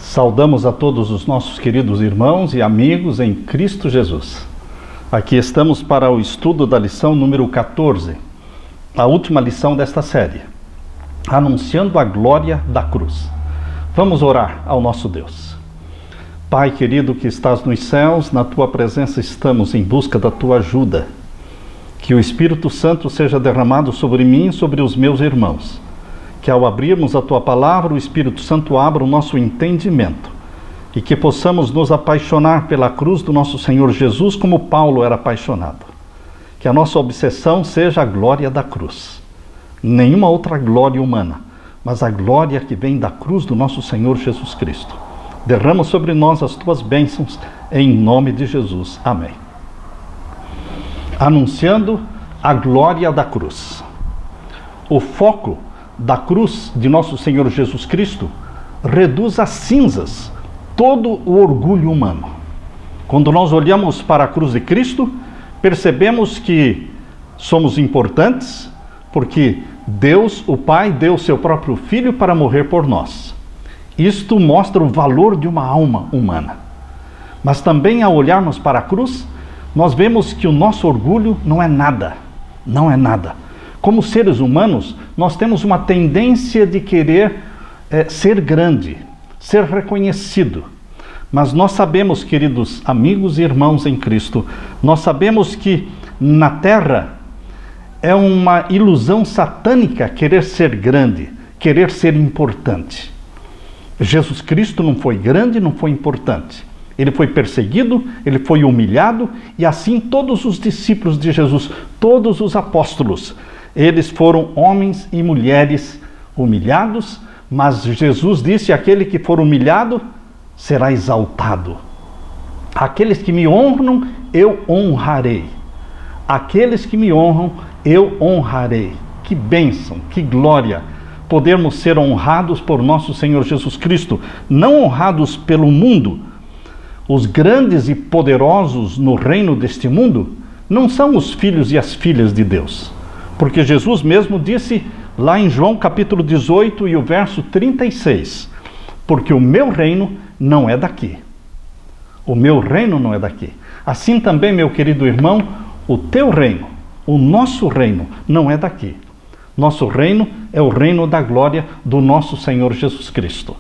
Saudamos a todos os nossos queridos irmãos e amigos em Cristo Jesus. Aqui estamos para o estudo da lição número 14, a última lição desta série, anunciando a glória da cruz. Vamos orar ao nosso Deus. Pai querido que estás nos céus, na tua presença estamos em busca da tua ajuda. Que o Espírito Santo seja derramado sobre mim e sobre os meus irmãos. Que ao abrirmos a tua palavra, o Espírito Santo abra o nosso entendimento e que possamos nos apaixonar pela cruz do nosso Senhor Jesus como Paulo era apaixonado. Que a nossa obsessão seja a glória da cruz. Nenhuma outra glória humana, mas a glória que vem da cruz do nosso Senhor Jesus Cristo. Derrama sobre nós as tuas bênçãos, em nome de Jesus. Amém. Anunciando a glória da cruz. O foco da cruz de nosso Senhor Jesus Cristo reduz a cinzas todo o orgulho humano. Quando nós olhamos para a cruz de Cristo, percebemos que somos importantes, porque Deus, o Pai, deu seu próprio Filho para morrer por nós. Isto mostra o valor de uma alma humana. Mas também ao olharmos para a cruz, nós vemos que o nosso orgulho não é nada. Não é nada. Como seres humanos, nós temos uma tendência de querer ser grande, ser reconhecido. Mas nós sabemos, queridos amigos e irmãos em Cristo, nós sabemos que na terra é uma ilusão satânica querer ser grande, querer ser importante. Jesus Cristo não foi grande, não foi importante. Ele foi perseguido, ele foi humilhado, e assim todos os discípulos de Jesus, todos os apóstolos, eles foram homens e mulheres humilhados, mas Jesus disse: aquele que for humilhado será exaltado. Aqueles que me honram, eu honrarei. Aqueles que me honram, eu honrarei. Que bênção, que glória podermos ser honrados por nosso Senhor Jesus Cristo, não honrados pelo mundo. Os grandes e poderosos no reino deste mundo não são os filhos e as filhas de Deus. Porque Jesus mesmo disse lá em João capítulo 18 e o verso 36, porque o meu reino não é daqui. O meu reino não é daqui. Assim também, meu querido irmão, o teu reino, o nosso reino não é daqui. Nosso reino é o reino da glória do nosso Senhor Jesus Cristo.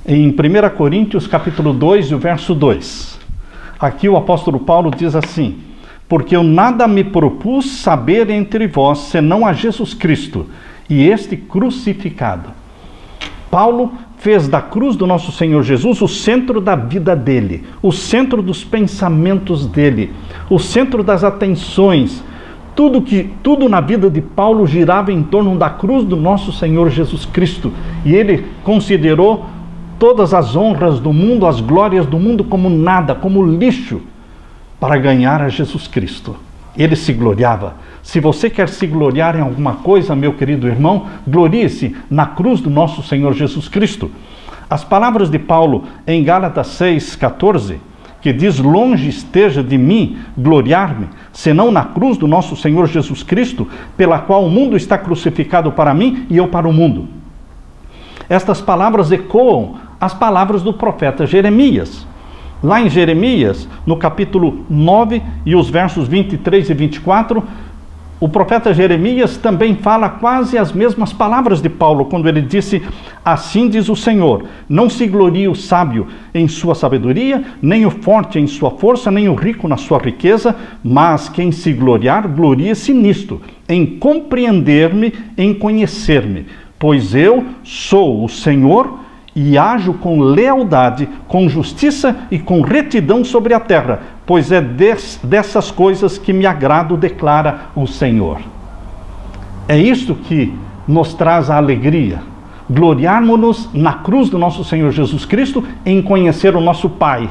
Em 1 Coríntios capítulo 2 e o verso 2, aqui o apóstolo Paulo diz assim: porque eu nada me propus saber entre vós, senão a Jesus Cristo, e este crucificado. Paulo fez da cruz do nosso Senhor Jesus o centro da vida dele, o centro dos pensamentos dele, o centro das atenções. Tudo na vida de Paulo girava em torno da cruz do nosso Senhor Jesus Cristo. E ele considerou todas as honras do mundo, as glórias do mundo como nada, como lixo, para ganhar a Jesus Cristo. Ele se gloriava. Se você quer se gloriar em alguma coisa, meu querido irmão, glorie-se na cruz do nosso Senhor Jesus Cristo. As palavras de Paulo em Gálatas 6,14, que diz: longe esteja de mim gloriar-me, senão na cruz do nosso Senhor Jesus Cristo, pela qual o mundo está crucificado para mim e eu para o mundo. Estas palavras ecoam as palavras do profeta Jeremias. Lá em Jeremias, no capítulo 9 e os versos 23 e 24, o profeta Jeremias também fala quase as mesmas palavras de Paulo, quando ele disse: assim diz o Senhor, não se glorie o sábio em sua sabedoria, nem o forte em sua força, nem o rico na sua riqueza, mas quem se gloriar, glorie-se nisto, em compreender-me, em conhecer-me, pois eu sou o Senhor, e ajo com lealdade, com justiça e com retidão sobre a terra, pois é dessas coisas que me agrado, declara o Senhor. É isto que nos traz a alegria, gloriarmos-nos na cruz do nosso Senhor Jesus Cristo, em conhecer o nosso Pai,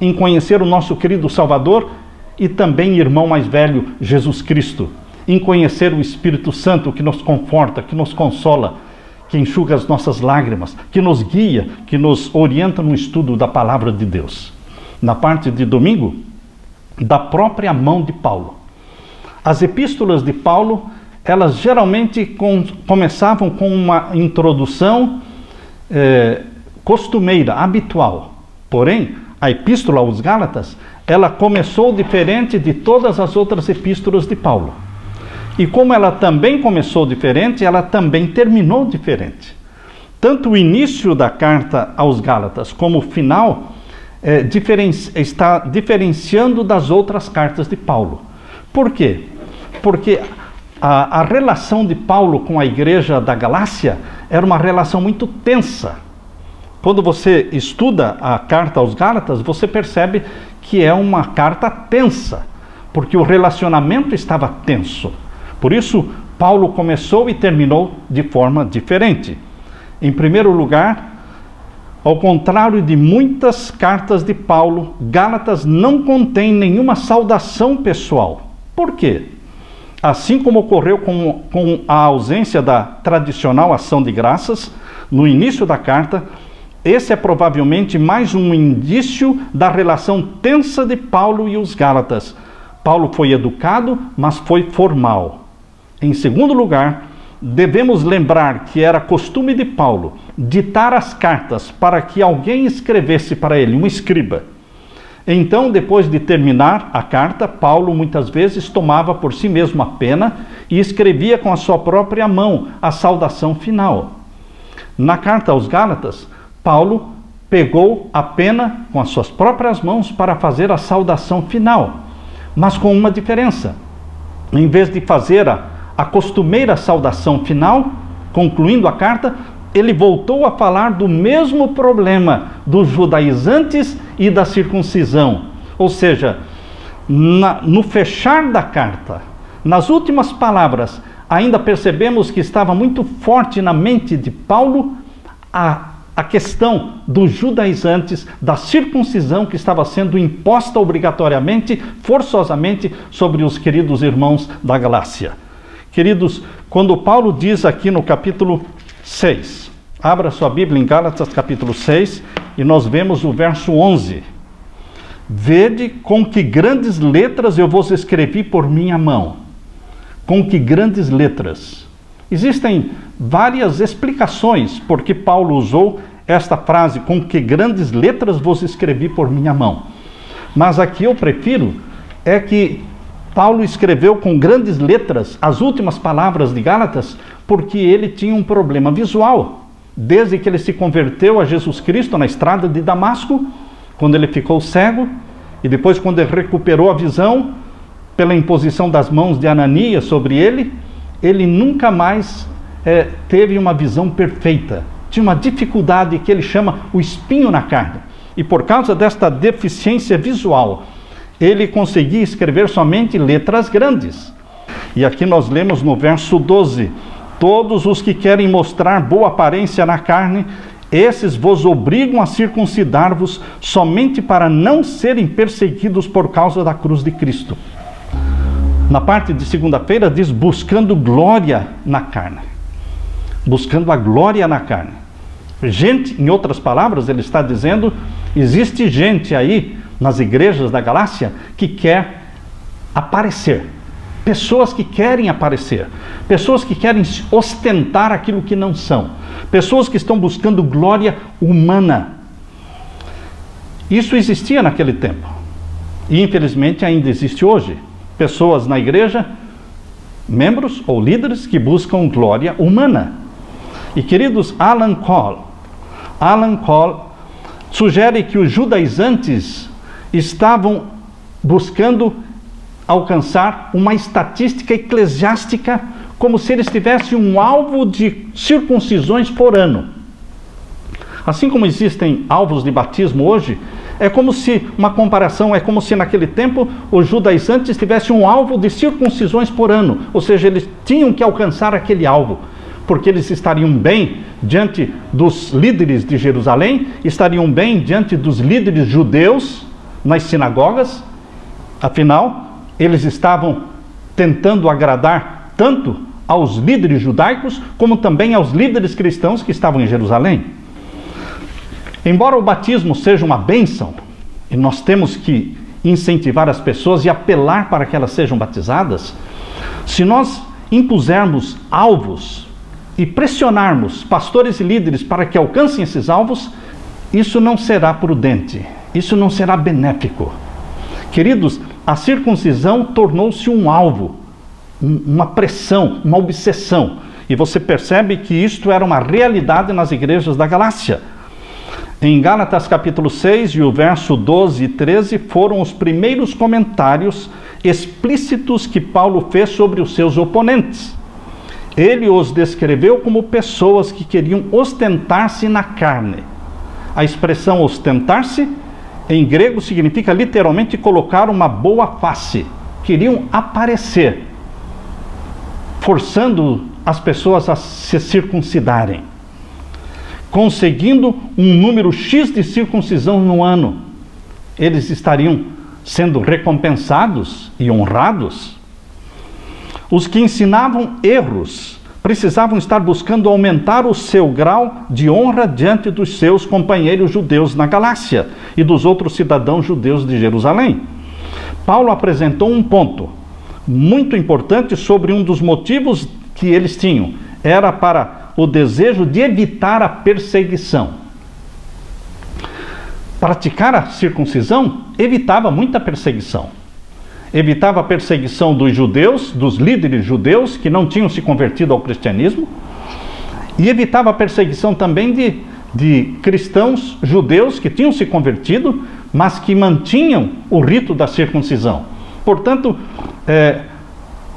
em conhecer o nosso querido Salvador e também irmão mais velho, Jesus Cristo, em conhecer o Espírito Santo que nos conforta, que nos consola, que enxuga as nossas lágrimas, que nos guia, que nos orienta no estudo da palavra de Deus. Na parte de domingo, da própria mão de Paulo. As epístolas de Paulo, elas geralmente começavam com uma introdução costumeira, habitual. Porém, a epístola aos Gálatas, ela começou diferente de todas as outras epístolas de Paulo. E como ela também começou diferente, ela também terminou diferente. Tanto o início da carta aos Gálatas como o final está diferenciando das outras cartas de Paulo. Por quê? Porque a relação de Paulo com a igreja da Galácia era uma relação muito tensa. Quando você estuda a carta aos Gálatas, você percebe que é uma carta tensa, porque o relacionamento estava tenso. Por isso, Paulo começou e terminou de forma diferente. Em primeiro lugar, ao contrário de muitas cartas de Paulo, Gálatas não contém nenhuma saudação pessoal. Por quê? Assim como ocorreu com a ausência da tradicional ação de graças no início da carta, esse é provavelmente mais um indício da relação tensa de Paulo e os Gálatas. Paulo foi educado, mas foi formal. Em segundo lugar, devemos lembrar que era costume de Paulo ditar as cartas para que alguém escrevesse para ele, um escriba. Então, depois de terminar a carta, Paulo muitas vezes tomava por si mesmo a pena e escrevia com a sua própria mão a saudação final. Na carta aos Gálatas, Paulo pegou a pena com as suas próprias mãos para fazer a saudação final, mas com uma diferença. Em vez de fazer a costumeira saudação final, concluindo a carta, ele voltou a falar do mesmo problema dos judaizantes e da circuncisão. Ou seja, no fechar da carta, nas últimas palavras, ainda percebemos que estava muito forte na mente de Paulo a questão dos judaizantes, da circuncisão que estava sendo imposta obrigatoriamente, forçosamente, sobre os queridos irmãos da Galácia. Queridos, quando Paulo diz aqui no capítulo 6, abra sua Bíblia em Gálatas capítulo 6, e nós vemos o verso 11. Vede com que grandes letras eu vos escrevi por minha mão. Com que grandes letras. Existem várias explicações por que Paulo usou esta frase, com que grandes letras vos escrevi por minha mão. Mas aqui eu prefiro é que Paulo escreveu com grandes letras as últimas palavras de Gálatas porque ele tinha um problema visual. Desde que ele se converteu a Jesus Cristo na estrada de Damasco, quando ele ficou cego, e depois quando ele recuperou a visão, pela imposição das mãos de Ananias sobre ele, ele nunca mais teve uma visão perfeita. Tinha uma dificuldade que ele chama o espinho na carne. E por causa desta deficiência visual, ele conseguia escrever somente letras grandes. E aqui nós lemos no verso 12: todos os que querem mostrar boa aparência na carne, esses vos obrigam a circuncidar-vos somente para não serem perseguidos por causa da cruz de Cristo. Na parte de segunda-feira diz buscando glória na carne. Buscando a glória na carne. Gente, em outras palavras, ele está dizendo, existe gente aí nas igrejas da Galácia que quer aparecer. Pessoas que querem aparecer. Pessoas que querem ostentar aquilo que não são. Pessoas que estão buscando glória humana. Isso existia naquele tempo. E infelizmente ainda existe hoje. Pessoas na igreja, membros ou líderes que buscam glória humana. E queridos, Alan Cole sugere que os judaizantes estavam buscando alcançar uma estatística eclesiástica como se eles tivessem um alvo de circuncisões por ano. Assim como existem alvos de batismo hoje, é como se naquele tempo os judaizantes tivessem um alvo de circuncisões por ano, ou seja, eles tinham que alcançar aquele alvo, porque eles estariam bem diante dos líderes de Jerusalém, estariam bem diante dos líderes judeus nas sinagogas. Afinal, eles estavam tentando agradar tanto aos líderes judaicos, como também aos líderes cristãos que estavam em Jerusalém. Embora o batismo seja uma bênção, e nós temos que incentivar as pessoas e apelar para que elas sejam batizadas, se nós impusermos alvos e pressionarmos pastores e líderes para que alcancem esses alvos, isso não será prudente, isso não será benéfico. Queridos, a circuncisão tornou-se um alvo, uma pressão, uma obsessão. E você percebe que isto era uma realidade nas igrejas da Galácia. Em Gálatas capítulo 6 e o verso 12 e 13 foram os primeiros comentários explícitos que Paulo fez sobre os seus oponentes. Ele os descreveu como pessoas que queriam ostentar-se na carne. A expressão ostentar-se, em grego, significa literalmente colocar uma boa face. Queriam aparecer, forçando as pessoas a se circuncidarem, conseguindo um número X de circuncisão no ano. Eles estariam sendo recompensados e honrados. Os que ensinavam erros precisavam estar buscando aumentar o seu grau de honra diante dos seus companheiros judeus na Galácia e dos outros cidadãos judeus de Jerusalém. Paulo apresentou um ponto muito importante sobre um dos motivos que eles tinham. Era para o desejo de evitar a perseguição. Praticar a circuncisão evitava muita perseguição. Evitava a perseguição dos judeus, dos líderes judeus que não tinham se convertido ao cristianismo, e evitava a perseguição também de cristãos judeus que tinham se convertido, mas que mantinham o rito da circuncisão. Portanto,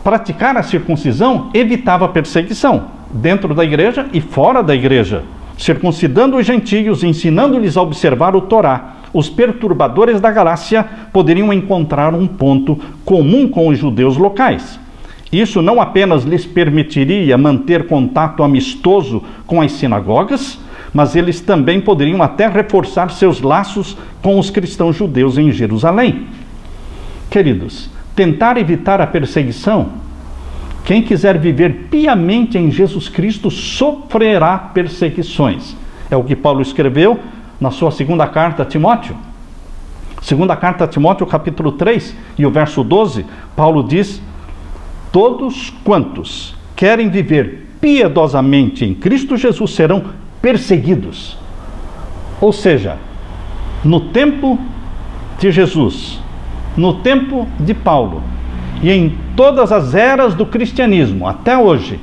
praticar a circuncisão evitava a perseguição dentro da igreja e fora da igreja, circuncidando os gentios, ensinando-lhes a observar o Torá. Os perturbadores da Galácia poderiam encontrar um ponto comum com os judeus locais. Isso não apenas lhes permitiria manter contato amistoso com as sinagogas, mas eles também poderiam até reforçar seus laços com os cristãos judeus em Jerusalém. Queridos, tentar evitar a perseguição, quem quiser viver piamente em Jesus Cristo sofrerá perseguições. É o que Paulo escreveu na sua segunda carta a Timóteo. Segunda carta a Timóteo, capítulo 3 e o verso 12, Paulo diz: todos quantos querem viver piedosamente em Cristo Jesus serão perseguidos. Ou seja, no tempo de Jesus, no tempo de Paulo e em todas as eras do cristianismo até hoje,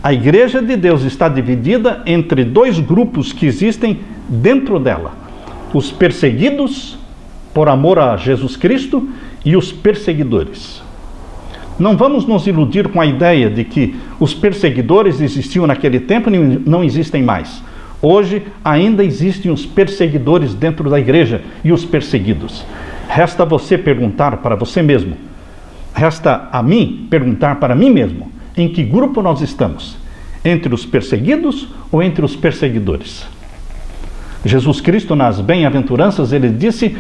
a Igreja de Deus está dividida entre dois grupos que existem dentro dela: os perseguidos por amor a Jesus Cristo e os perseguidores. Não vamos nos iludir com a ideia de que os perseguidores existiam naquele tempo e não existem mais. Hoje ainda existem os perseguidores dentro da igreja e os perseguidos. Resta você perguntar para você mesmo, resta a mim perguntar para mim mesmo, em que grupo nós estamos? Entre os perseguidos ou entre os perseguidores? Jesus Cristo, nas bem-aventuranças, ele disse,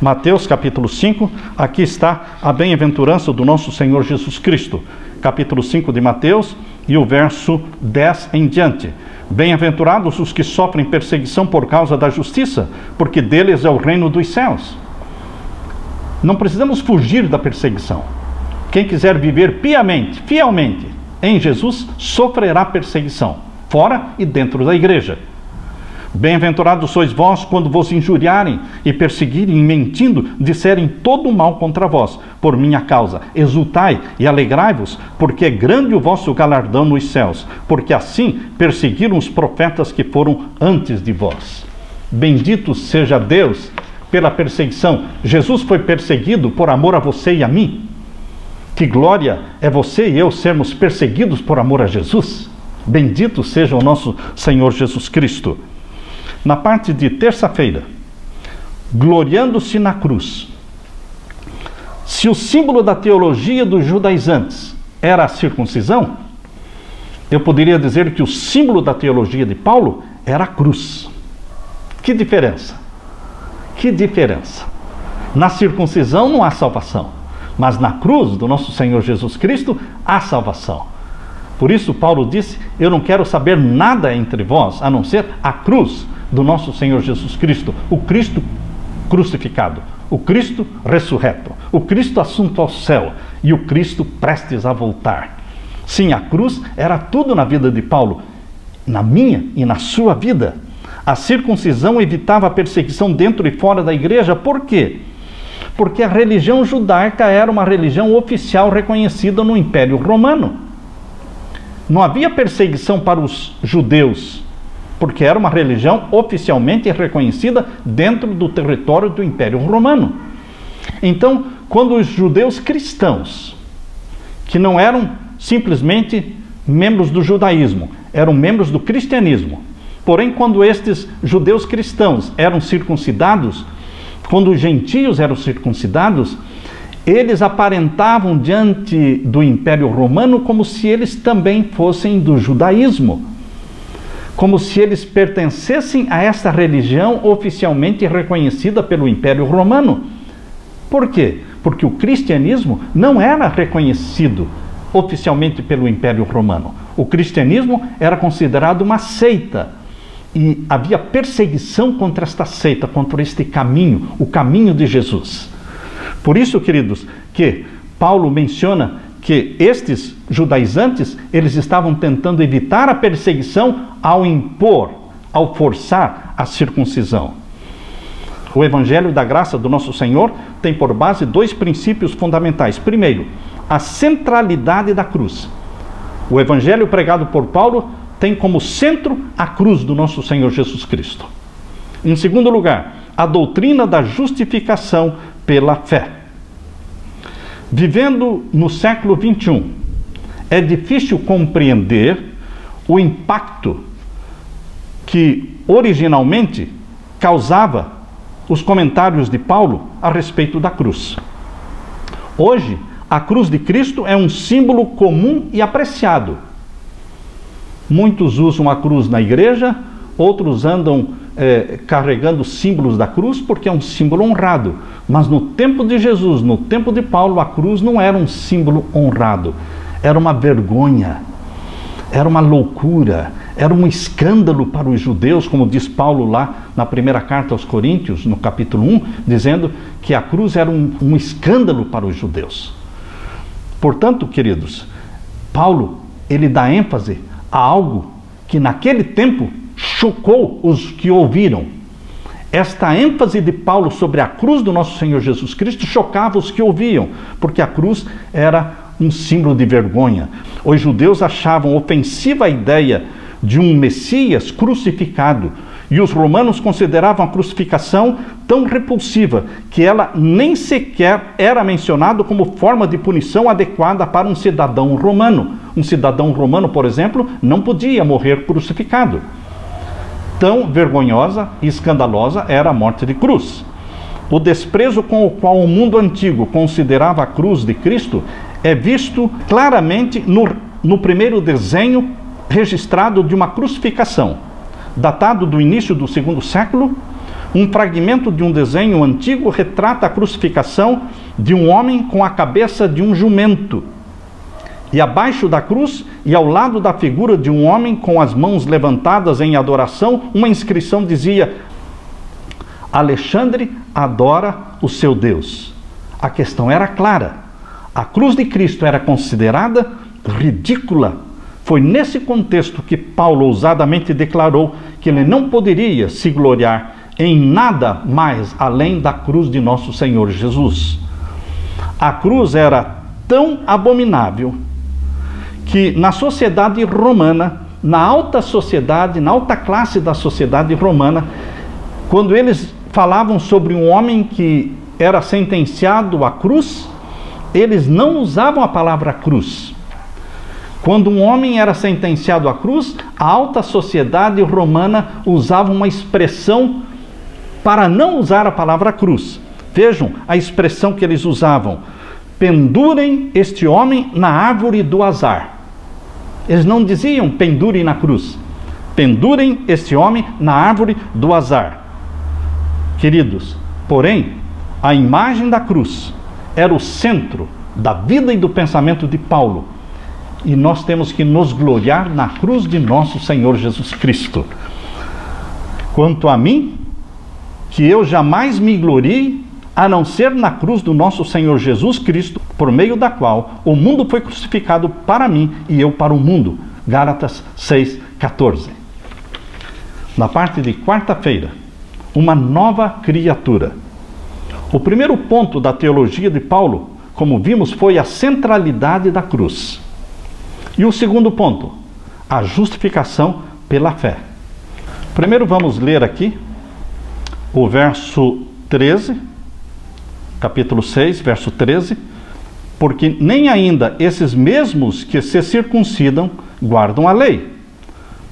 Mateus capítulo 5, aqui está a bem-aventurança do nosso Senhor Jesus Cristo, capítulo 5 de Mateus e o verso 10 em diante. Bem-aventurados os que sofrem perseguição por causa da justiça, porque deles é o reino dos céus. Não precisamos fugir da perseguição. Quem quiser viver piamente, fielmente em Jesus, sofrerá perseguição, fora e dentro da igreja. Bem-aventurados sois vós quando vos injuriarem e perseguirem, mentindo, disserem todo o mal contra vós, por minha causa. Exultai e alegrai-vos, porque é grande o vosso galardão nos céus, porque assim perseguiram os profetas que foram antes de vós. Bendito seja Deus pela perseguição. Jesus foi perseguido por amor a você e a mim. Que glória é você e eu sermos perseguidos por amor a Jesus. Bendito seja o nosso Senhor Jesus Cristo. Na parte de terça-feira, gloriando-se na cruz. Se o símbolo da teologia dos judaizantes era a circuncisão, eu poderia dizer que o símbolo da teologia de Paulo era a cruz. Que diferença? Que diferença? Na circuncisão não há salvação, mas na cruz do nosso Senhor Jesus Cristo há salvação. Por isso Paulo disse, eu não quero saber nada entre vós, a não ser a cruz do nosso Senhor Jesus Cristo, o Cristo crucificado, o Cristo ressurreto, o Cristo assunto ao céu e o Cristo prestes a voltar. Sim, a cruz era tudo na vida de Paulo, na minha e na sua vida. A circuncisão evitava a perseguição dentro e fora da igreja. Por quê? Porque a religião judaica era uma religião oficial reconhecida no Império Romano. Não havia perseguição para os judeus, porque era uma religião oficialmente reconhecida dentro do território do Império Romano. Então, quando os judeus cristãos, que não eram simplesmente membros do judaísmo, eram membros do cristianismo, porém, quando estes judeus cristãos eram circuncidados, quando os gentios eram circuncidados, eles aparentavam diante do Império Romano como se eles também fossem do judaísmo, como se eles pertencessem a esta religião oficialmente reconhecida pelo Império Romano. Por quê? Porque o cristianismo não era reconhecido oficialmente pelo Império Romano. O cristianismo era considerado uma seita e havia perseguição contra esta seita, contra este caminho, o caminho de Jesus. Por isso, queridos, que Paulo menciona que estes judaizantes, eles estavam tentando evitar a perseguição ao impor, ao forçar a circuncisão. O Evangelho da Graça do nosso Senhor tem por base dois princípios fundamentais. Primeiro, a centralidade da cruz. O Evangelho pregado por Paulo tem como centro a cruz do nosso Senhor Jesus Cristo. Em segundo lugar, a doutrina da justificação pela fé. Vivendo no século XXI, é difícil compreender o impacto que originalmente causava os comentários de Paulo a respeito da cruz. Hoje, a cruz de Cristo é um símbolo comum e apreciado. Muitos usam a cruz na igreja, outros andam carregando símbolos da cruz porque é um símbolo honrado. Mas no tempo de Jesus, no tempo de Paulo, a cruz não era um símbolo honrado. Era uma vergonha, era uma loucura, era um escândalo para os judeus, como diz Paulo lá na primeira carta aos Coríntios, no capítulo 1, dizendo que a cruz era um escândalo para os judeus. Portanto, queridos, Paulo, ele dá ênfase a algo que naquele tempo chocou os que ouviram. Esta ênfase de Paulo sobre a cruz do nosso Senhor Jesus Cristo chocava os que ouviam, porque a cruz era um símbolo de vergonha. Os judeus achavam ofensiva a ideia de um Messias crucificado, e os romanos consideravam a crucificação tão repulsiva que ela nem sequer era mencionada como forma de punição adequada para um cidadão romano. Um cidadão romano, por exemplo, não podia morrer crucificado. Tão vergonhosa e escandalosa era a morte de cruz. O desprezo com o qual o mundo antigo considerava a cruz de Cristo é visto claramente no primeiro desenho registrado de uma crucificação, datado do início do segundo século. Um fragmento de um desenho antigo retrata a crucificação de um homem com a cabeça de um jumento. E abaixo da cruz e ao lado da figura de um homem com as mãos levantadas em adoração, uma inscrição dizia: Alexandre adora o seu Deus. A questão era clara. A cruz de Cristo era considerada ridícula. Foi nesse contexto que Paulo ousadamente declarou que ele não poderia se gloriar em nada mais além da cruz de nosso Senhor Jesus. A cruz era tão abominável que na sociedade romana, na alta sociedade, na alta classe da sociedade romana, quando eles falavam sobre um homem que era sentenciado à cruz, eles não usavam a palavra cruz. Quando um homem era sentenciado à cruz, a alta sociedade romana usava uma expressão para não usar a palavra cruz. Vejam a expressão que eles usavam: pendurem este homem na árvore do azar. Eles não diziam pendurem na cruz. Pendurem este homem na árvore do azar. Queridos, porém, a imagem da cruz era o centro da vida e do pensamento de Paulo. E nós temos que nos gloriar na cruz de nosso Senhor Jesus Cristo. Quanto a mim, que eu jamais me glorie, a não ser na cruz do nosso Senhor Jesus Cristo, por meio da qual o mundo foi crucificado para mim e eu para o mundo. Gálatas 6:14. na parte de quarta-feira, uma nova criatura. O primeiro ponto da teologia de Paulo, como vimos, foi a centralidade da cruz. E o segundo ponto, a justificação pela fé. Primeiro vamos ler aqui o verso 13, capítulo 6, verso 13. Porque nem ainda esses mesmos que se circuncidam guardam a lei,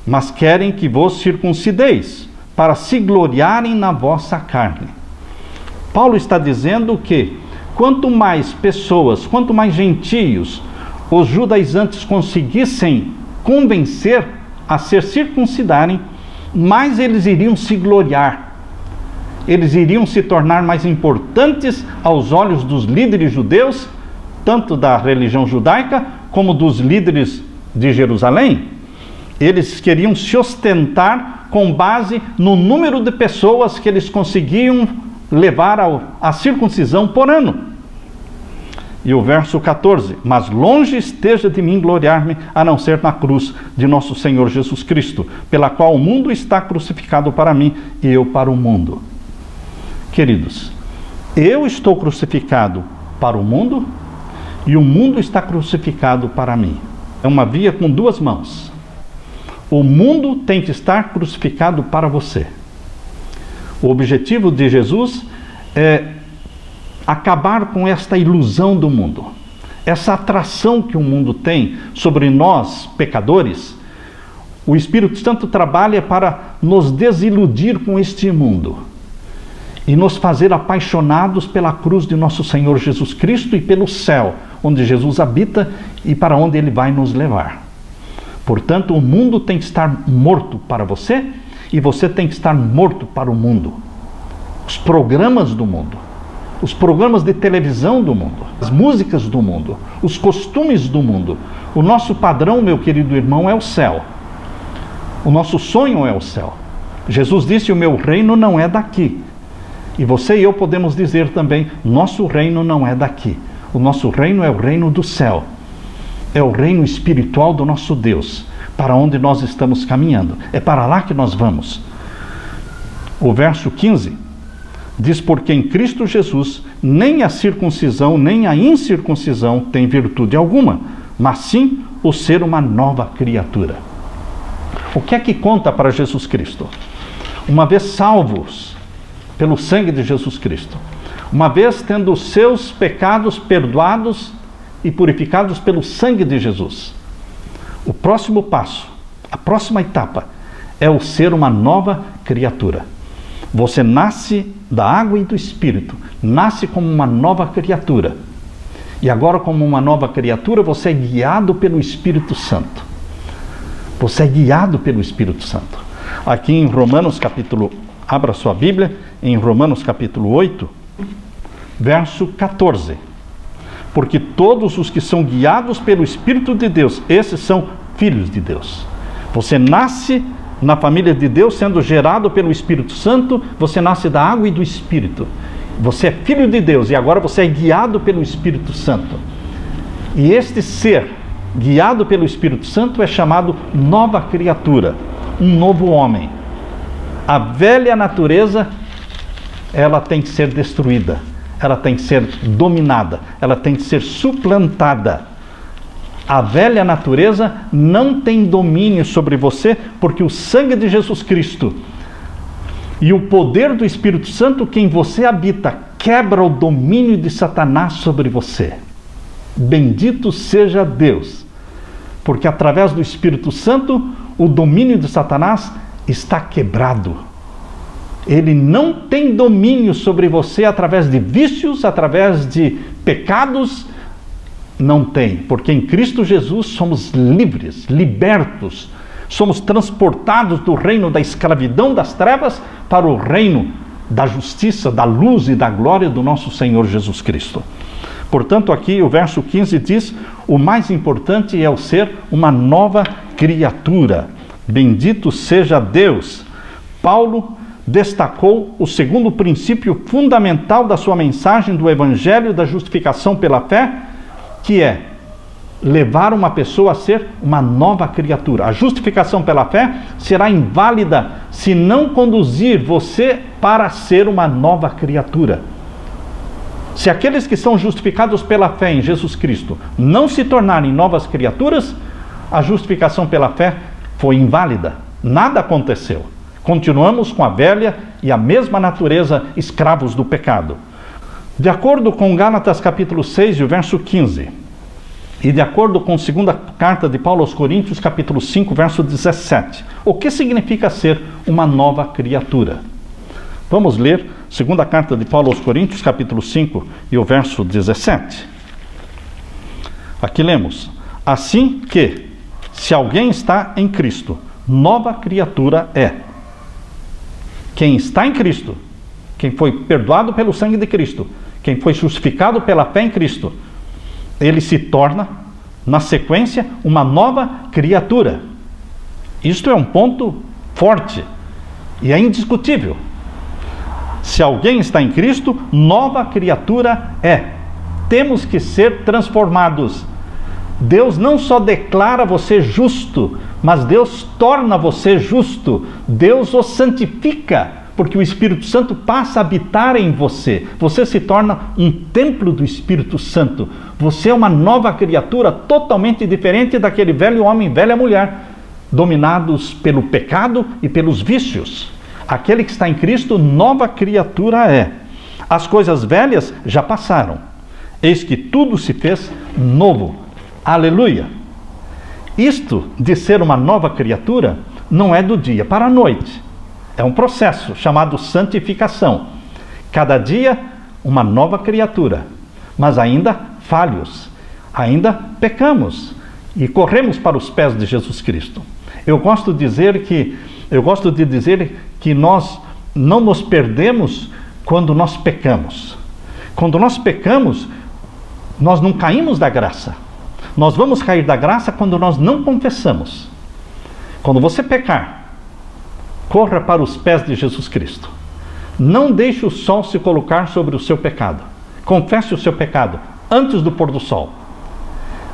mas querem que vos circuncideis, para se gloriarem na vossa carne. Paulo está dizendo que quanto mais pessoas, quanto mais gentios, os judaizantes conseguissem convencer a se circuncidarem, mais eles iriam se gloriar. Eles iriam se tornar mais importantes aos olhos dos líderes judeus, tanto da religião judaica como dos líderes de Jerusalém. Eles queriam se ostentar com base no número de pessoas que eles conseguiam levar à circuncisão por ano. E o verso 14: mas longe esteja de mim gloriar-me, a não ser na cruz de nosso Senhor Jesus Cristo, pela qual o mundo está crucificado para mim e eu para o mundo. Queridos, eu estou crucificado para o mundo e o mundo está crucificado para mim. É uma via com duas mãos. O mundo tem que estar crucificado para você. O objetivo de Jesus é acabar com esta ilusão do mundo, essa atração que o mundo tem sobre nós, pecadores. O Espírito Santo trabalha para nos desiludir com este mundo e nos fazer apaixonados pela cruz de nosso Senhor Jesus Cristo e pelo céu, onde Jesus habita e para onde Ele vai nos levar. Portanto, o mundo tem que estar morto para você e você tem que estar morto para o mundo. Os programas do mundo, os programas de televisão do mundo, as músicas do mundo, os costumes do mundo. O nosso padrão, meu querido irmão, é o céu. O nosso sonho é o céu. Jesus disse: o meu reino não é daqui. E você e eu podemos dizer também: nosso reino não é daqui. O nosso reino é o reino do céu. É o reino espiritual do nosso Deus, para onde nós estamos caminhando. É para lá que nós vamos. O verso 15 diz: porque em Cristo Jesus nem a circuncisão nem a incircuncisão tem virtude alguma, mas sim o ser uma nova criatura. O que é que conta para Jesus Cristo? Uma vez salvos pelo sangue de Jesus Cristo, uma vez tendo os seus pecados perdoados e purificados pelo sangue de Jesus, o próximo passo, a próxima etapa é o ser uma nova criatura. Você nasce da água e do Espírito, nasce como uma nova criatura. E agora, como uma nova criatura, você é guiado pelo Espírito Santo. Você é guiado pelo Espírito Santo. Aqui em Romanos capítulo, abra sua Bíblia, em Romanos capítulo 8, verso 14. Porque todos os que são guiados pelo Espírito de Deus, esses são filhos de Deus. Você nasce na família de Deus, sendo gerado pelo Espírito Santo, você nasce da água e do Espírito. Você é filho de Deus e agora você é guiado pelo Espírito Santo. E este ser guiado pelo Espírito Santo é chamado nova criatura, um novo homem. A velha natureza, ela tem que ser destruída, ela tem que ser dominada, ela tem que ser suplantada. A velha natureza não tem domínio sobre você, porque o sangue de Jesus Cristo e o poder do Espírito Santo que em você habita quebra o domínio de Satanás sobre você. Bendito seja Deus, porque através do Espírito Santo o domínio de Satanás está quebrado. Ele não tem domínio sobre você através de vícios, através de pecados. Não tem, porque em Cristo Jesus somos livres, libertos, somos transportados do reino da escravidão das trevas para o reino da justiça, da luz e da glória do nosso Senhor Jesus Cristo. Portanto, aqui o verso 15 diz: o mais importante é o ser uma nova criatura. Bendito seja Deus. Paulo destacou o segundo princípio fundamental da sua mensagem do Evangelho da justificação pela fé, que é levar uma pessoa a ser uma nova criatura. A justificação pela fé será inválida se não conduzir você para ser uma nova criatura. Se aqueles que são justificados pela fé em Jesus Cristo não se tornarem novas criaturas, a justificação pela fé foi inválida. Nada aconteceu. Continuamos com a velha e a mesma natureza, escravos do pecado. De acordo com Gálatas capítulo 6 e o verso 15, e de acordo com a segunda carta de Paulo aos Coríntios, capítulo 5, verso 17, o que significa ser uma nova criatura? Vamos ler segunda carta de Paulo aos Coríntios, capítulo 5 e o verso 17. Aqui lemos: assim que, se alguém está em Cristo, nova criatura é. Quem está em Cristo, quem foi perdoado pelo sangue de Cristo, quem foi justificado pela fé em Cristo, ele se torna, na sequência, uma nova criatura. Isto é um ponto forte e é indiscutível. Se alguém está em Cristo, nova criatura é. Temos que ser transformados. Deus não só declara você justo, mas Deus torna você justo. Deus o santifica, porque o Espírito Santo passa a habitar em você. Você se torna um templo do Espírito Santo. Você é uma nova criatura totalmente diferente daquele velho homem, velha mulher, dominados pelo pecado e pelos vícios. Aquele que está em Cristo, nova criatura é. As coisas velhas já passaram. Eis que tudo se fez novo. Aleluia! Isto de ser uma nova criatura não é do dia para a noite. É um processo chamado santificação. Cada dia uma nova criatura, mas ainda falhos, ainda pecamos e corremos para os pés de Jesus Cristo. Eu gosto de dizer que nós não nos perdemos quando nós pecamos. Quando nós pecamos, nós não caímos da graça. Nós vamos cair da graça quando nós não confessamos. Quando você pecar, corra para os pés de Jesus Cristo. Não deixe o sol se colocar sobre o seu pecado. Confesse o seu pecado antes do pôr do sol.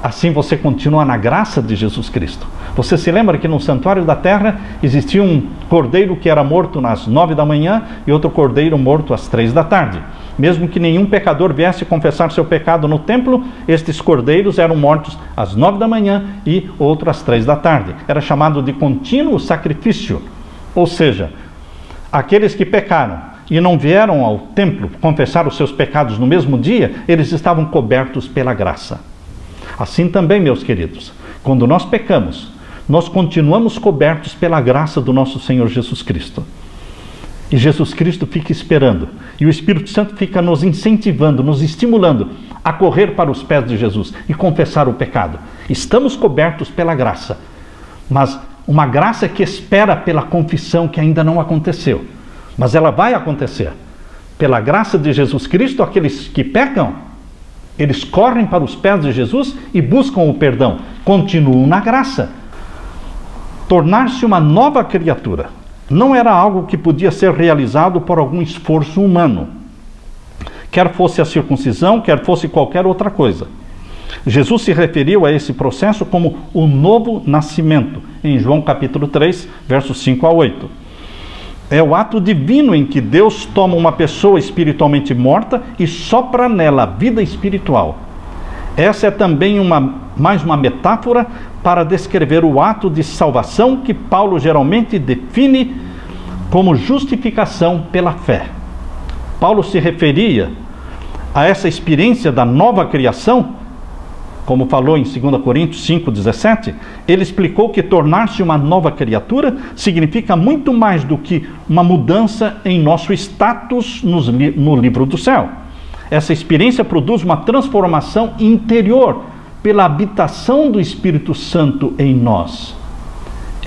Assim você continua na graça de Jesus Cristo. Você se lembra que no santuário da terra existia um cordeiro que era morto às 9 da manhã e outro cordeiro morto às 3 da tarde. Mesmo que nenhum pecador viesse confessar seu pecado no templo, estes cordeiros eram mortos às 9 da manhã e outro às 3 da tarde. Era chamado de contínuo sacrifício. Ou seja, aqueles que pecaram e não vieram ao templo confessar os seus pecados no mesmo dia, eles estavam cobertos pela graça. Assim também, meus queridos, quando nós pecamos, nós continuamos cobertos pela graça do nosso Senhor Jesus Cristo. E Jesus Cristo fica esperando, e o Espírito Santo fica nos incentivando, nos estimulando a correr para os pés de Jesus e confessar o pecado. Estamos cobertos pela graça, mas uma graça que espera pela confissão que ainda não aconteceu, mas ela vai acontecer. Pela graça de Jesus Cristo, aqueles que pecam, eles correm para os pés de Jesus e buscam o perdão, continuam na graça. Tornar-se uma nova criatura não era algo que podia ser realizado por algum esforço humano, quer fosse a circuncisão, quer fosse qualquer outra coisa. Jesus se referiu a esse processo como o novo nascimento, em João capítulo 3, versos 5 a 8. É o ato divino em que Deus toma uma pessoa espiritualmente morta e sopra nela vida espiritual. Essa é também mais uma metáfora para descrever o ato de salvação que Paulo geralmente define como justificação pela fé. Paulo se referia a essa experiência da nova criação, como falou em 2 Coríntios 5,17, ele explicou que tornar-se uma nova criatura significa muito mais do que uma mudança em nosso status no livro do céu. Essa experiência produz uma transformação interior pela habitação do Espírito Santo em nós.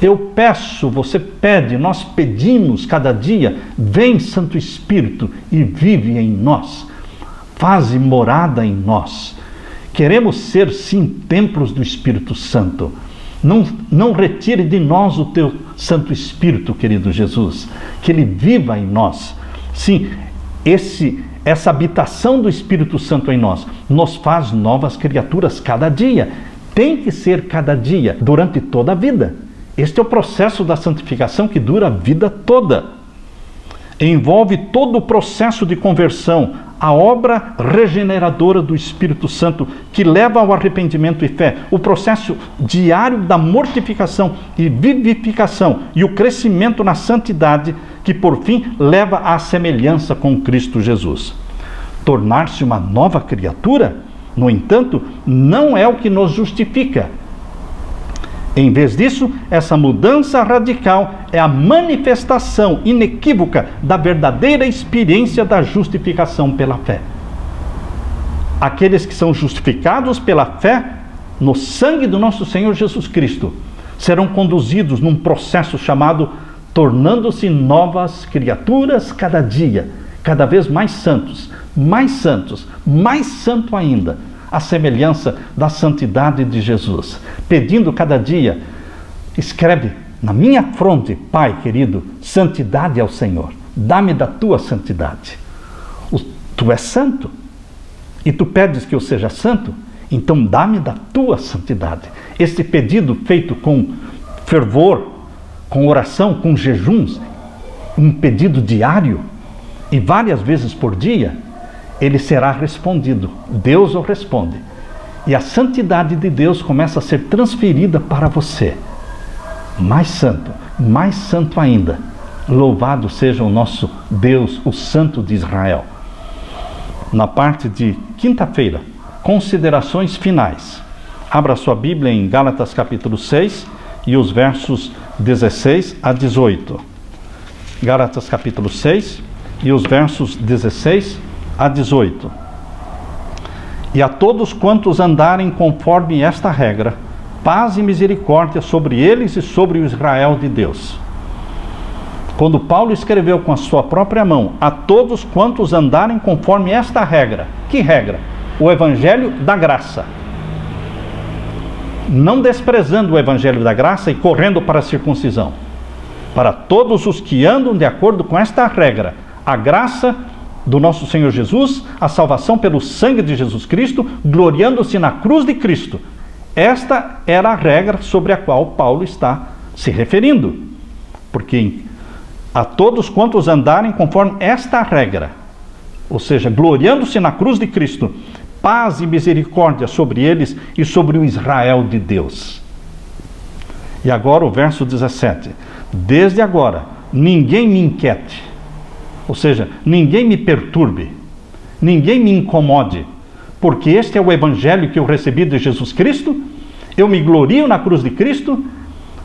Eu peço, você pede, nós pedimos cada dia, vem Santo Espírito e vive em nós, faze morada em nós. Queremos ser, sim, templos do Espírito Santo. Não retire de nós o teu Santo Espírito, querido Jesus, que ele viva em nós. Sim, essa habitação do Espírito Santo em nós nos faz novas criaturas cada dia. tem que ser cada dia, durante toda a vida. Este é o processo da santificação que dura a vida toda. Envolve todo o processo de conversão, a obra regeneradora do Espírito Santo, que leva ao arrependimento e fé, o processo diário da mortificação e vivificação e o crescimento na santidade, que por fim leva à semelhança com Cristo Jesus. Tornar-se uma nova criatura, no entanto, não é o que nos justifica. Em vez disso, essa mudança radical é a manifestação inequívoca da verdadeira experiência da justificação pela fé. Aqueles que são justificados pela fé no sangue do nosso Senhor Jesus Cristo serão conduzidos num processo chamado tornando-se novas criaturas cada dia, cada vez mais santos, mais santo ainda, a semelhança da santidade de Jesus, pedindo cada dia, escreve na minha fronte, Pai querido, santidade ao Senhor, dá-me da tua santidade. Tu és santo, e tu pedes que eu seja santo, então dá-me da tua santidade. Este pedido feito com fervor, com oração, com jejuns, um pedido diário, e várias vezes por dia, ele será respondido. Deus o responde. E a santidade de Deus começa a ser transferida para você. Mais santo ainda. Louvado seja o nosso Deus, o Santo de Israel. Na parte de quinta-feira, considerações finais. Abra sua Bíblia em Gálatas capítulo 6 e os versos 16 a 18. Gálatas capítulo 6 e os versos 16 a 18. E a todos quantos andarem conforme esta regra, paz e misericórdia sobre eles e sobre o Israel de Deus. Quando Paulo escreveu com a sua própria mão, a todos quantos andarem conforme esta regra. Que regra? O Evangelho da graça. Não desprezando o Evangelho da graça e correndo para a circuncisão. Para todos os que andam de acordo com esta regra, a graça do nosso Senhor Jesus, a salvação pelo sangue de Jesus Cristo, gloriando-se na cruz de Cristo. Esta era a regra sobre a qual Paulo está se referindo. Porque a todos quantos andarem conforme esta regra, ou seja, gloriando-se na cruz de Cristo, paz e misericórdia sobre eles e sobre o Israel de Deus. E agora o verso 17. Desde agora, ninguém me inquiete. Ou seja, ninguém me perturbe, ninguém me incomode, porque este é o Evangelho que eu recebi de Jesus Cristo, eu me glorio na cruz de Cristo,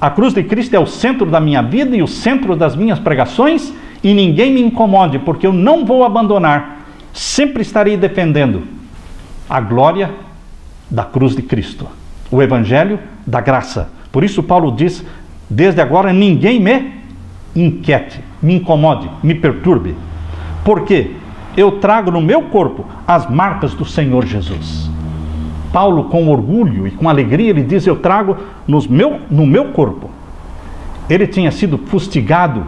a cruz de Cristo é o centro da minha vida e o centro das minhas pregações, e ninguém me incomode, porque eu não vou abandonar, sempre estarei defendendo a glória da cruz de Cristo, o Evangelho da graça. Por isso Paulo diz, desde agora ninguém me inquiete, me incomode, me perturbe, porque eu trago no meu corpo as marcas do Senhor Jesus. Paulo, com orgulho e com alegria, ele diz, eu trago no meu corpo. Ele tinha sido fustigado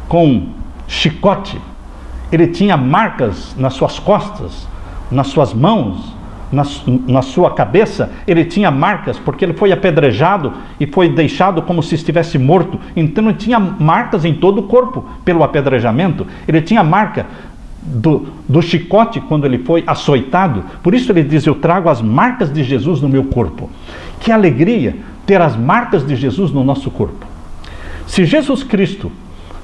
com chicote, ele tinha marcas nas suas costas, nas suas mãos, na sua cabeça, ele tinha marcas, porque ele foi apedrejado e foi deixado como se estivesse morto. Então ele tinha marcas em todo o corpo pelo apedrejamento. Ele tinha marca do chicote quando ele foi açoitado. Por isso ele diz, eu trago as marcas de Jesus no meu corpo. Que alegria ter as marcas de Jesus no nosso corpo. Se Jesus Cristo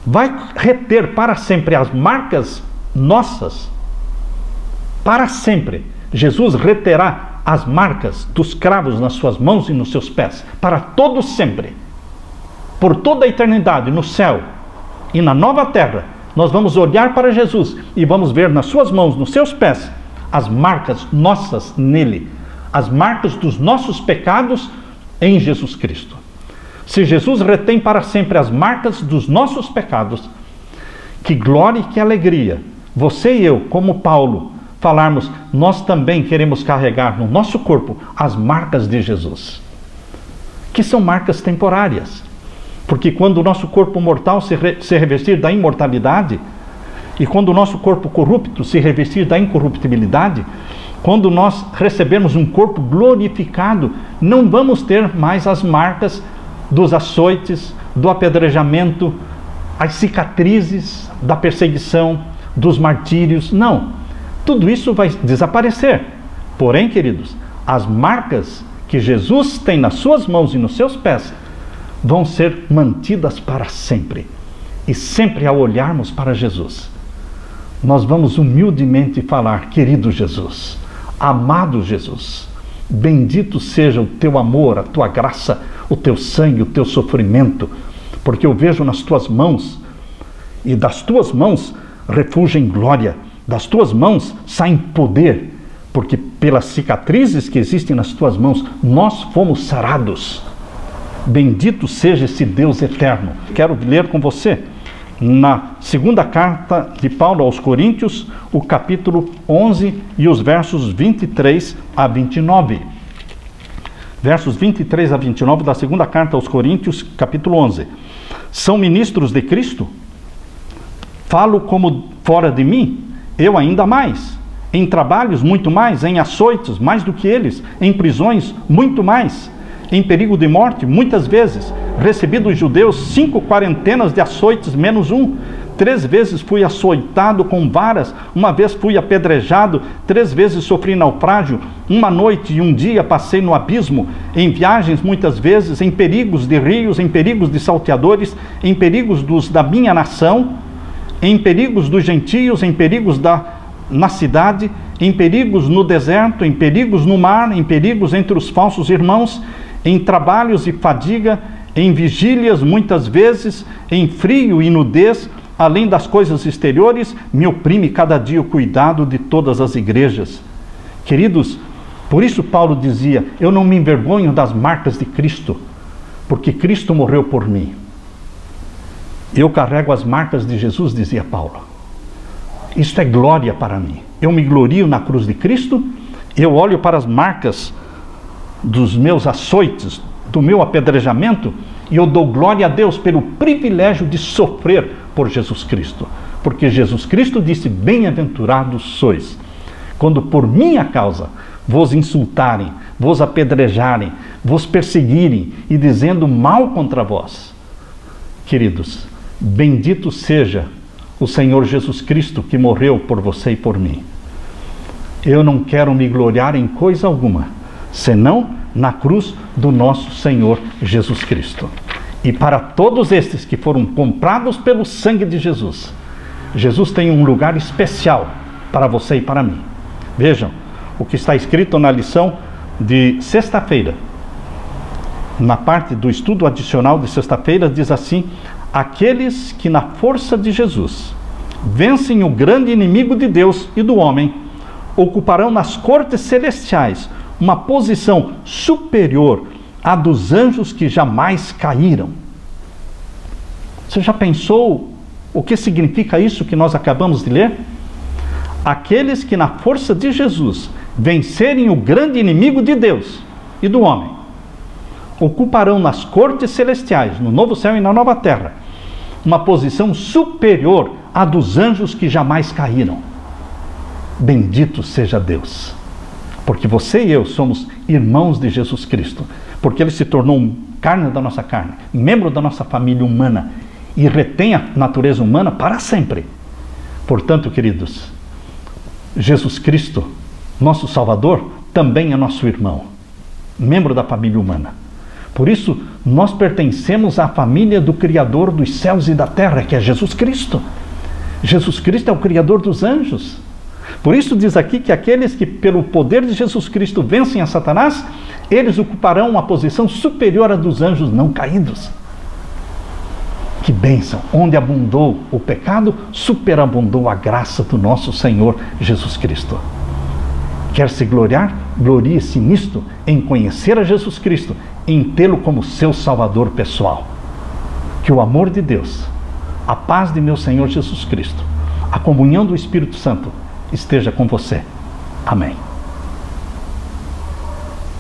vai reter para sempre as marcas nossas, para sempre, Jesus reterá as marcas dos cravos nas suas mãos e nos seus pés, para todo sempre, por toda a eternidade, no céu e na nova terra. Nós vamos olhar para Jesus e vamos ver nas suas mãos, nos seus pés, as marcas nossas nele, as marcas dos nossos pecados em Jesus Cristo. Se Jesus retém para sempre as marcas dos nossos pecados, que glória e que alegria, você e eu, como Paulo, falarmos, nós também queremos carregar no nosso corpo as marcas de Jesus, que são marcas temporárias, porque quando o nosso corpo mortal se revestir da imortalidade, E quando o nosso corpo corrupto se revestir da incorruptibilidade, quando nós recebermos um corpo glorificado, não vamos ter mais as marcas dos açoites, do apedrejamento, as cicatrizes da perseguição, dos martírios. Não, tudo isso vai desaparecer. Porém, queridos, as marcas que Jesus tem nas suas mãos e nos seus pés vão ser mantidas para sempre. E sempre ao olharmos para Jesus, nós vamos humildemente falar: querido Jesus, amado Jesus, bendito seja o teu amor, a tua graça, o teu sangue, o teu sofrimento, porque eu vejo nas tuas mãos, e das tuas mãos refugem glória, das tuas mãos saem poder, porque pelas cicatrizes que existem nas tuas mãos, nós fomos sarados. Bendito seja esse Deus eterno. Quero ler com você na segunda carta de Paulo aos Coríntios, o capítulo 11 e os versos 23 a 29. Versos 23 a 29 da segunda carta aos Coríntios, capítulo 11. São ministros de Cristo? Falo como fora de mim? Eu ainda mais. Em trabalhos, muito mais. Em açoites, mais do que eles. Em prisões, muito mais. Em perigo de morte, muitas vezes. Recebi dos judeus 5 quarentenas de açoites, menos um. 3 vezes fui açoitado com varas, 1 vez fui apedrejado, 3 vezes sofri naufrágio, 1 noite e 1 dia passei no abismo, em viagens muitas vezes, em perigos de rios, em perigos de salteadores, em perigos da minha nação, em perigos dos gentios, em perigos na cidade, em perigos no deserto, em perigos no mar, em perigos entre os falsos irmãos, em trabalhos e fadiga, em vigílias muitas vezes, em frio e nudez, além das coisas exteriores, me oprime cada dia o cuidado de todas as igrejas. Queridos, por isso Paulo dizia: eu não me envergonho das marcas de Cristo, porque Cristo morreu por mim. Eu carrego as marcas de Jesus, dizia Paulo. Isto é glória para mim. Eu me glorio na cruz de Cristo, eu olho para as marcas dos meus açoites, do meu apedrejamento, e eu dou glória a Deus pelo privilégio de sofrer por Jesus Cristo. Porque Jesus Cristo disse: bem-aventurados sois, quando por minha causa vos insultarem, vos apedrejarem, vos perseguirem e dizendo mal contra vós. Queridos, bendito seja o Senhor Jesus Cristo que morreu por você e por mim. Eu não quero me gloriar em coisa alguma, senão na cruz do nosso Senhor Jesus Cristo. E para todos estes que foram comprados pelo sangue de Jesus, Jesus tem um lugar especial para você e para mim. Vejam o que está escrito na lição de sexta-feira. Na parte do estudo adicional de sexta-feira diz assim: aqueles que na força de Jesus vencem o grande inimigo de Deus e do homem, ocuparão nas cortes celestiais uma posição superior à dos anjos que jamais caíram. Você já pensou o que significa isso que nós acabamos de ler? Aqueles que na força de Jesus vencerem o grande inimigo de Deus e do homem, ocuparão nas cortes celestiais, no novo céu e na nova terra, uma posição superior à dos anjos que jamais caíram. Bendito seja Deus, porque você e eu somos irmãos de Jesus Cristo, porque Ele se tornou carne da nossa carne, membro da nossa família humana, e retém a natureza humana para sempre. Portanto, queridos, Jesus Cristo, nosso Salvador, também é nosso irmão, membro da família humana. Por isso, nós pertencemos à família do Criador dos céus e da terra, que é Jesus Cristo. Jesus Cristo é o Criador dos anjos. Por isso diz aqui que aqueles que pelo poder de Jesus Cristo vencem a Satanás, eles ocuparão uma posição superior à dos anjos não caídos. Que bênção! Onde abundou o pecado, superabundou a graça do nosso Senhor Jesus Cristo. Quer se gloriar? Glorie-se nisto, em conhecer a Jesus Cristo, em tê-lo como seu Salvador pessoal. Que o amor de Deus, a paz de meu Senhor Jesus Cristo, a comunhão do Espírito Santo esteja com você. Amém.